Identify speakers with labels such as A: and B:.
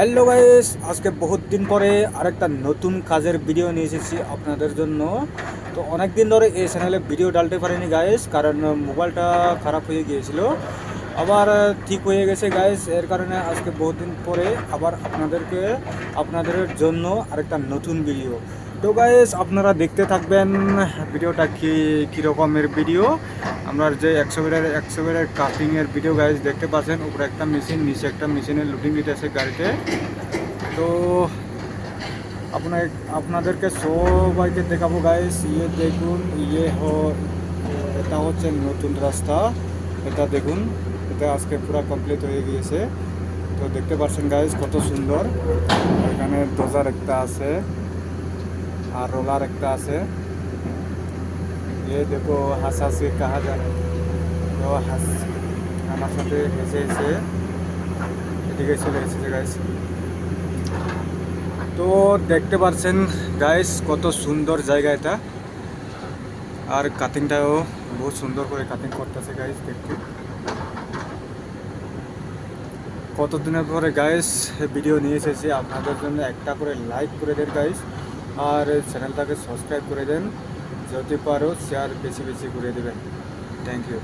A: Hello guys, আজকে বহুত দিন পরে আরেকটা নতুন কাজের ভিডিও নিয়ে এসেছি আপনাদের জন্য। তো অনেক দিন ধরে এই চ্যানেলে ভিডিও ডালতে পারিনি গাইস, কারণ মোবাইলটা খারাপ হয়ে গিয়েছিল, আবার ঠিক হয়ে গেছে গাইস। এর কারণে আজকে বহুত দিন পরে আবার আপনাদের জন্য আরেকটা নতুন ভিডিও। তো গাইস, আপনারা দেখতে থাকবেন ভিডিওটা কী রকমের ভিডিও। আমরা যে 100 মিটারের কাটিংয়ের ভিডিও গাইস দেখতে পাচ্ছেন, উপরে একটা মেশিন, নিচে একটা মেশিনের লোডিং দিতেছে গাড়িতে। তো আপনাদেরকে সবাইকে দেখাবো গাইস। দেখুন, এটা হচ্ছে নতুন রাস্তা। এটা দেখুন, এটা আজকে পুরো কমপ্লিট হয়ে গিয়েছে। তো দেখতে পাচ্ছেন গাইস কত সুন্দর। এখানে ডোজার একটা আছে আর রোলার একটা আছে। দেখো হাসাহাসি কাহা যায়, তো আমার সাথে হেসে হেসে এদিকে চলে এসেছে গাইস। তো দেখতে পাচ্ছেন গাইস কত সুন্দর জায়গা এটা, আর কাটিংটাও বহুত সুন্দর করে কাটিং করতেছে গাইস। দেখতে কতদিনের পরে গাইস ভিডিও নিয়ে এসেছি আপনাদের জন্য। একটা করে লাইক করে দেন গাইস, আর চ্যানেলটাকে সাবস্ক্রাইব করে দেন, যদি পারো শেয়ার বেশি বেশি করে দেবেন। Thank you.